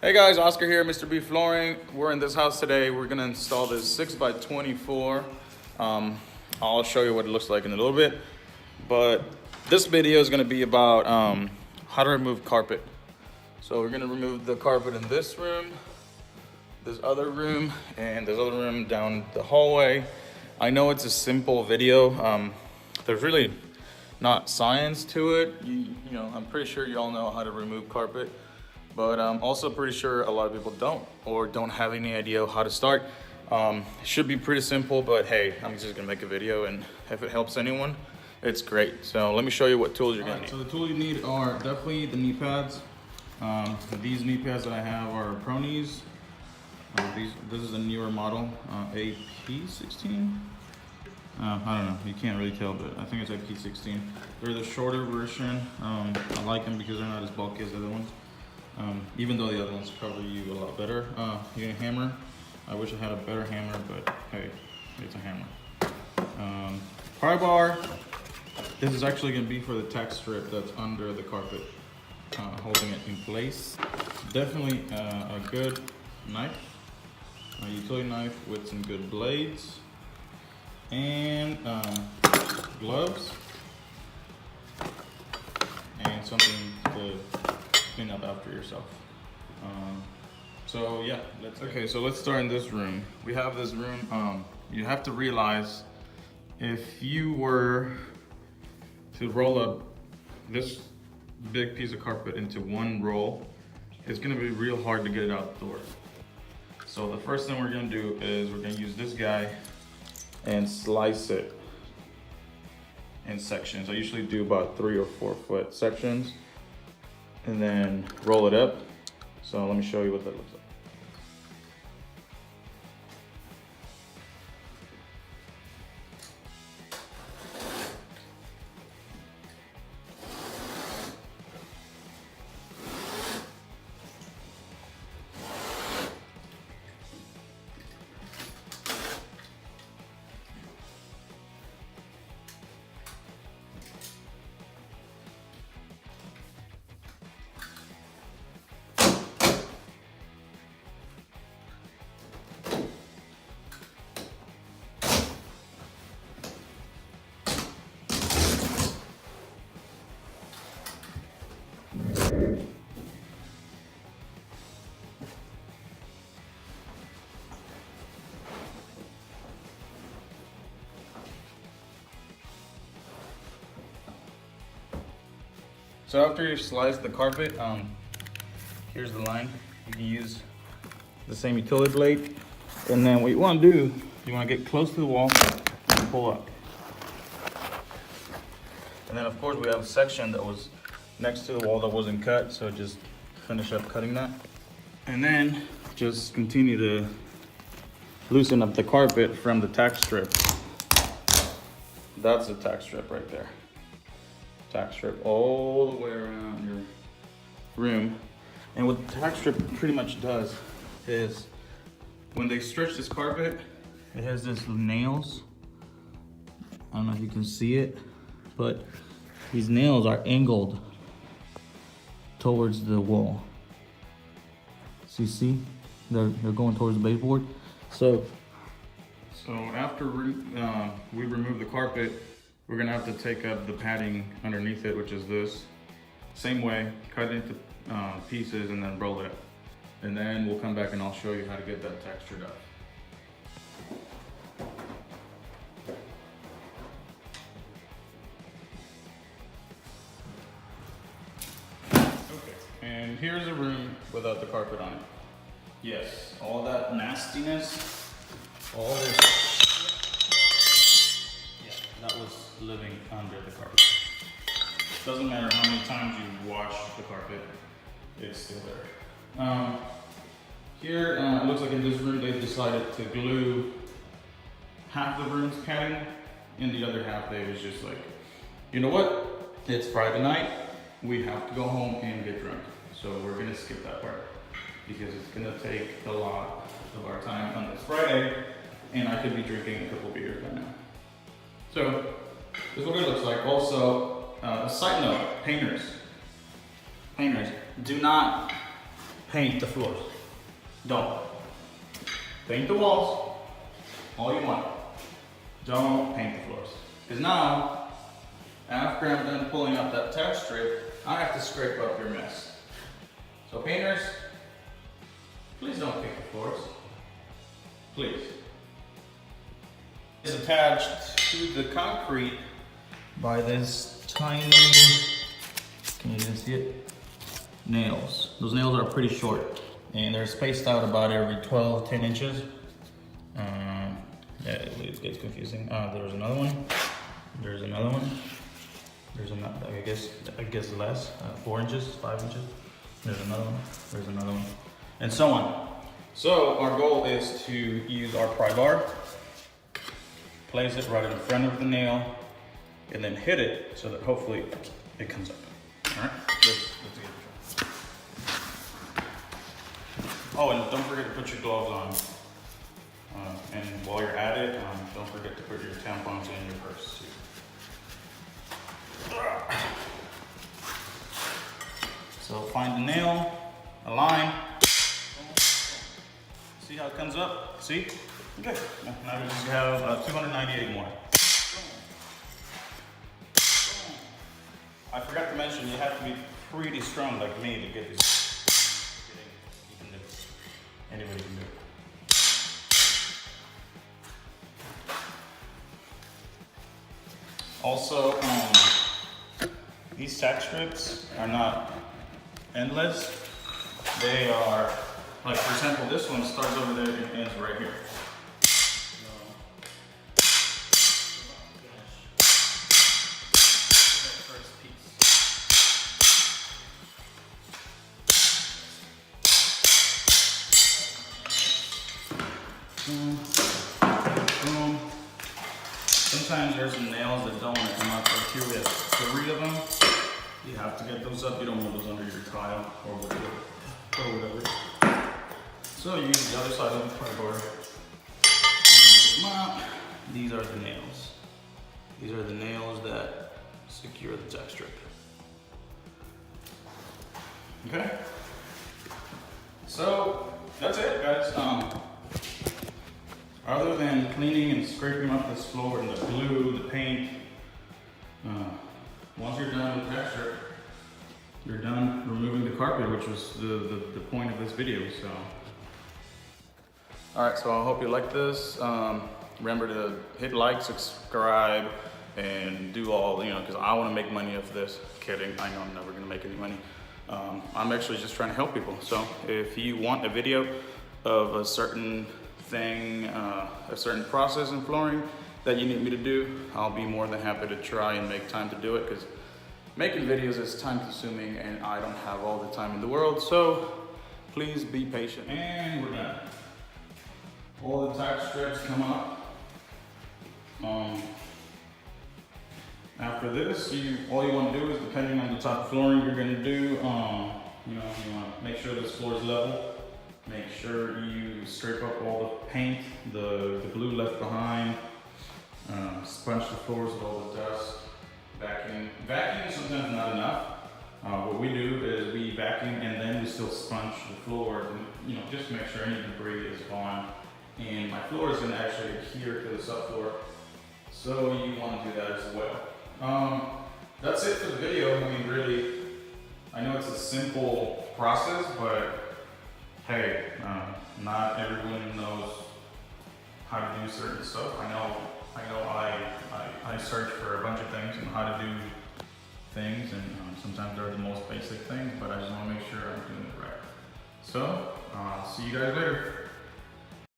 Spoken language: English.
Hey guys, Oscar here, Mr. B Flooring. We're in this house today. We're gonna install this 6x24. I'll show you what it looks like in a little bit. But this video is gonna be about how to remove carpet. So we're gonna remove the carpet in this room, this other room, and this other room down the hallway. I know it's a simple video. There's really not science to it. You know, I'm pretty sure you all know how to remove carpet. But I'm also pretty sure a lot of people don't, or don't have any idea how to start. It should be pretty simple, but hey, I'm just gonna make a video, and if it helps anyone, it's great. So let me show you what tools you're gonna need. So the tools you need are definitely the knee pads. These knee pads that I have are Pro Knees. This is a newer model, AP16. I don't know, you can't really tell, but I think it's AP16. They're the shorter version. I like them because they're not as bulky as the other ones. Even though the other ones cover you a lot better. You need a hammer. I wish I had a better hammer, but hey, it's a hammer. Pry bar. This is actually going to be for the tack strip that's under the carpet, holding it in place. Definitely a good knife, a utility knife with some good blades, and gloves, and something to clean up after yourself. So yeah, so let's start in this room. We have this room. You have to realize if you were to roll up this big piece of carpet into one roll, it's gonna be real hard to get it out the door. So the first thing we're gonna do is we're gonna use this guy and slice it in sections. I usually do about 3 or 4 foot sections, and then roll it up. So let me show you what that looks like. So after you slice the carpet, here's the line. You can use the same utility blade. And then what you want to do, you want to get close to the wall and pull up. And then of course we have a section that was next to the wall that wasn't cut, so just finish up cutting that. And then just continue to loosen up the carpet from the tack strip. That's the tack strip right there. Tack strip all the way around your room. And what the tack strip pretty much does is when they stretch this carpet, it has this nails. I don't know if you can see it, but these nails are angled towards the wall. So you see, they're going towards the baseboard. So after we remove the carpet, we're gonna have to take up the padding underneath it, which is this. Same way, cut it into pieces and then roll it up. And then we'll come back and I'll show you how to get that textured up. Okay, and here's a room without the carpet on it. Yes, all that nastiness, all this, that was living under the carpet. Doesn't matter how many times you wash the carpet, it's still there. Here, it looks like in this room they've decided to glue half the room's padding, and the other half they was just like, you know what? It's Friday night, we have to go home and get drunk. So we're gonna skip that part because it's gonna take a lot of our time on this Friday, and I could be drinking a couple beers by now. So this is what it looks like. Also, a side note, painters, do not paint the floors. Don't. Paint the walls all you want. Don't paint the floors. Because now, after I'm done pulling up that tack strip, I have to scrape up your mess. So painters, please don't paint the floors. Please. It's attached to the concrete by this tiny, can you even see it? Nails. Those nails are pretty short and they're spaced out about every 10 inches. Yeah, it gets confusing. There's another one. There's another one. There's another, I guess less, 4 inches, 5 inches. There's another one. There's another one, and so on. So our goal is to use our pry bar, place it right in front of the nail, and then hit it so that hopefully it comes up. All right, let's get it. Oh, and don't forget to put your gloves on. And while you're at it, don't forget to put your tampons in your purse too. So find the nail, a line. See how it comes up? See? Okay. Now we just have 298 more. I forgot to mention you have to be pretty strong like me to get this. You can do it. Anybody can do it. Also, these tack strips are not endless. They are, like for example, this one starts over there and ends right here. Boom. Sometimes there's some nails that don't want to come out. Like here we have 3 of them. You have to get those up. You don't want those under your tile or whatever. So you use the other side of the pry bar. These are the nails. These are the nails that secure the tack strip. Okay. So that's it, guys. Other than cleaning and scraping up this floor and the glue, the paint, once you're done with the tack strip, you're done removing the carpet, which was the point of this video. So, all right. So I hope you like this. Remember to hit like, subscribe, and do all, because I want to make money off this. Kidding. I know I'm never gonna make any money. I'm actually just trying to help people. So if you want a video of a certain thing, a certain process in flooring that you need me to do, I'll be more than happy to try and make time to do it, because making videos is time consuming and I don't have all the time in the world. So please be patient. And we're done. All the tack strips come up. After this, all you want to do is, depending on the type of flooring you're going to do, you want to make sure this floor is level. Make sure you scrape up all the paint, the glue left behind, sponge the floors with all the dust, vacuum. Vacuum is sometimes not enough. What we do is we vacuum and then we still sponge the floor, and, just to make sure any debris is gone. And my floor is going to actually adhere to the subfloor, so you want to do that as well. That's it for the video. I mean, really, I know it's a simple process, but hey, not everyone knows how to do certain stuff. I know I search for a bunch of things and how to do things, and sometimes they're the most basic things, but I just want to make sure I'm doing it right. So, see you guys later.